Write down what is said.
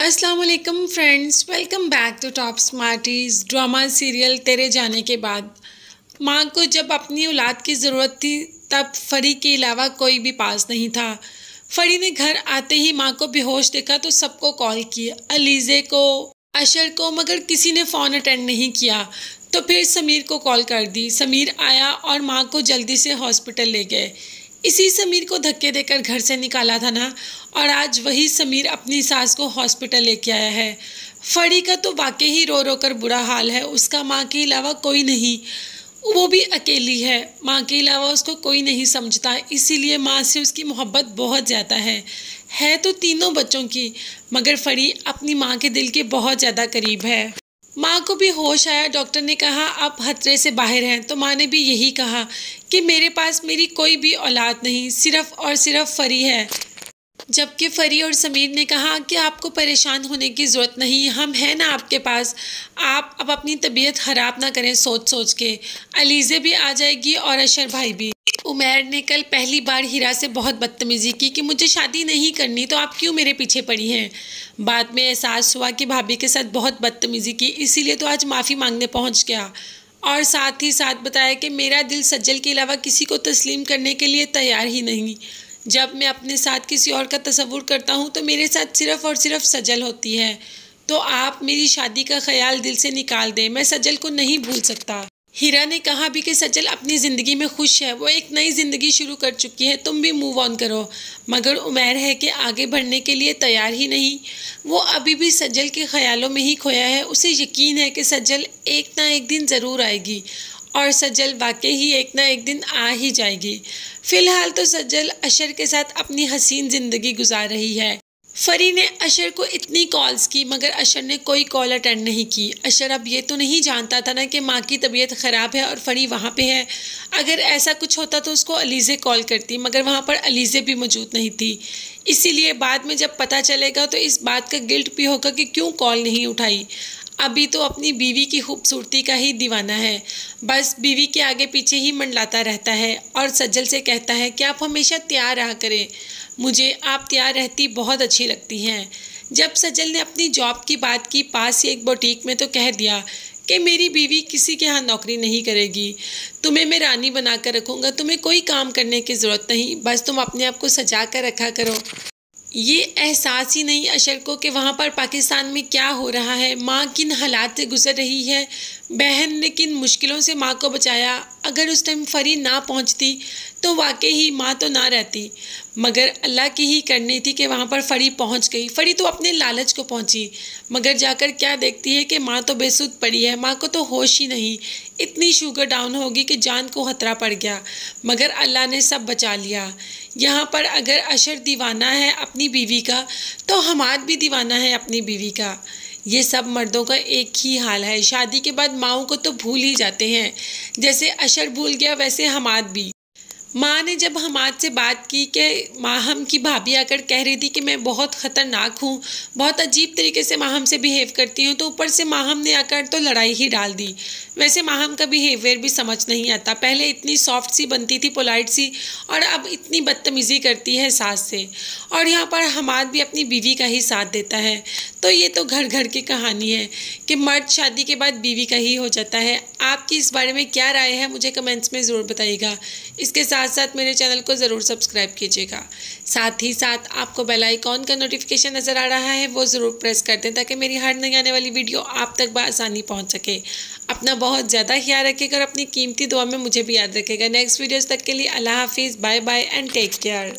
अस्सलाम वालेकुम friends, welcome back to Top Smarties. Drama serial तेरे जाने के बाद माँ को जब अपनी औलाद की ज़रूरत थी तब फरी के अलावा कोई भी पास नहीं था। फरी ने घर आते ही माँ को बेहोश देखा तो सबको कॉल किया, अलीज़े को, अशर को, मगर किसी ने फ़ोन अटेंड नहीं किया। तो फिर समीर को कॉल कर दी। समीर आया और माँ को जल्दी से हॉस्पिटल ले गए। इसी समीर को धक्के देकर घर से निकाला था ना, और आज वही समीर अपनी सास को हॉस्पिटल लेके आया है। फड़ी का तो वाकई ही रो रो कर बुरा हाल है। उसका माँ के अलावा कोई नहीं, वो भी अकेली है। माँ के अलावा उसको कोई नहीं समझता, इसीलिए माँ से उसकी मोहब्बत बहुत ज़्यादा है तो तीनों बच्चों की, मगर फड़ी अपनी माँ के दिल के बहुत ज़्यादा करीब है। माँ को भी होश आया। डॉक्टर ने कहा आप खतरे से बाहर हैं, तो माँ ने भी यही कहा कि मेरे पास मेरी कोई भी औलाद नहीं, सिर्फ और सिर्फ फरी है। जबकि फरी और समीर ने कहा कि आपको परेशान होने की ज़रूरत नहीं, हम हैं ना आपके पास। आप अब अपनी तबीयत ख़राब ना करें सोच सोच के। अलीज़े भी आ जाएगी और अशर भाई भी। उमैर ने कल पहली बार हीरा से बहुत बदतमीज़ी की कि मुझे शादी नहीं करनी तो आप क्यों मेरे पीछे पड़ी हैं। बाद में एहसास हुआ कि भाभी के साथ बहुत बदतमीज़ी की, इसीलिए तो आज माफ़ी मांगने पहुंच गया। और साथ ही साथ बताया कि मेरा दिल सज्जल के अलावा किसी को तस्लीम करने के लिए तैयार ही नहीं। जब मैं अपने साथ किसी और का तसव्वुर करता हूँ तो मेरे साथ सिर्फ़ और सिर्फ सज्जल होती है। तो आप मेरी शादी का ख्याल दिल से निकाल दें, मैं सज्जल को नहीं भूल सकता। हीरा ने कहा भी कि सज्जल अपनी ज़िंदगी में खुश है, वो एक नई ज़िंदगी शुरू कर चुकी है, तुम भी मूव ऑन करो। मगर उमैर है कि आगे बढ़ने के लिए तैयार ही नहीं। वो अभी भी सज्जल के ख्यालों में ही खोया है। उसे यकीन है कि सज्जल एक ना एक दिन ज़रूर आएगी, और सज्जल वाकई ही एक ना एक दिन आ ही जाएगी। फ़िलहाल तो सज्जल अशर के साथ अपनी हसीन ज़िंदगी गुजार रही है। फरी ने अशर को इतनी कॉल्स की, मगर अशर ने कोई कॉल अटेंड नहीं की। अशर अब ये तो नहीं जानता था ना कि माँ की तबीयत ख़राब है और फरी वहाँ पे है। अगर ऐसा कुछ होता तो उसको अलीज़े कॉल करती, मगर वहाँ पर अलीज़े भी मौजूद नहीं थी। इसीलिए बाद में जब पता चलेगा तो इस बात का गिल्ट भी होगा कि क्यों कॉल नहीं उठाई। अभी तो अपनी बीवी की खूबसूरती का ही दीवाना है, बस बीवी के आगे पीछे ही मंडलाता रहता है और सज्जल से कहता है कि आप हमेशा तैयार रहा करें, मुझे आप तैयार रहती बहुत अच्छी लगती हैं। जब सज्जल ने अपनी जॉब की बात की पास ही एक बुटीक में, तो कह दिया कि मेरी बीवी किसी के यहाँ नौकरी नहीं करेगी, तुम्हें मैं रानी बना कर रखूँगा, तुम्हें कोई काम करने की ज़रूरत नहीं, बस तुम अपने आप को सजा कर रखा करो। ये एहसास ही नहीं अशर को कि वहाँ पर पाकिस्तान में क्या हो रहा है, माँ किन हालात से गुजर रही है, बहन ने किन मुश्किलों से माँ को बचाया। अगर उस टाइम फरी ना पहुँचती तो वाकई ही माँ तो ना रहती, मगर अल्लाह की ही करनी थी कि वहाँ पर फरी पहुँच गई। फरी तो अपने लालच को पहुँची, मगर जाकर क्या देखती है कि माँ तो बेसुध पड़ी है, माँ को तो होश ही नहीं। इतनी शुगर डाउन होगी कि जान को खतरा पड़ गया, मगर अल्लाह ने सब बचा लिया। यहाँ पर अगर अशर दीवाना है अपनी बीवी का, तो हमाद भी दीवाना है अपनी बीवी का। ये सब मर्दों का एक ही हाल है, शादी के बाद माओं को तो भूल ही जाते हैं। जैसे अशर भूल गया वैसे हमाद भी। माँ ने जब हमाद से बात की कि माहम की भाभी आकर कह रही थी कि मैं बहुत ख़तरनाक हूँ, बहुत अजीब तरीके से माहम से बिहेव करती हूँ, तो ऊपर से माहम ने आकर तो लड़ाई ही डाल दी। वैसे माहम का बिहेवियर भी समझ नहीं आता, पहले इतनी सॉफ्ट सी बनती थी, पोलाइट सी, और अब इतनी बदतमीज़ी करती है सास से। और यहाँ पर हमाद भी अपनी बीवी का ही साथ देता है। तो ये तो घर घर की कहानी है कि मर्द शादी के बाद बीवी का ही हो जाता है। आपकी इस बारे में क्या राय है, मुझे कमेंट्स में ज़रूर बताइएगा। इसके साथ साथ मेरे चैनल को ज़रूर सब्सक्राइब कीजिएगा। साथ ही साथ आपको बेल आइकॉन का नोटिफिकेशन नज़र आ रहा है, वो ज़रूर प्रेस कर दें ताकि मेरी हर नई आने वाली वीडियो आप तक बआसानी पहुंच सके। अपना बहुत ज़्यादा ख्याल रखिएगा और अपनी कीमती दुआ में मुझे भी याद रखिएगा। नेक्स्ट वीडियोज़ तक के लिए अल्लाह हाफिज़, bye bye and take care.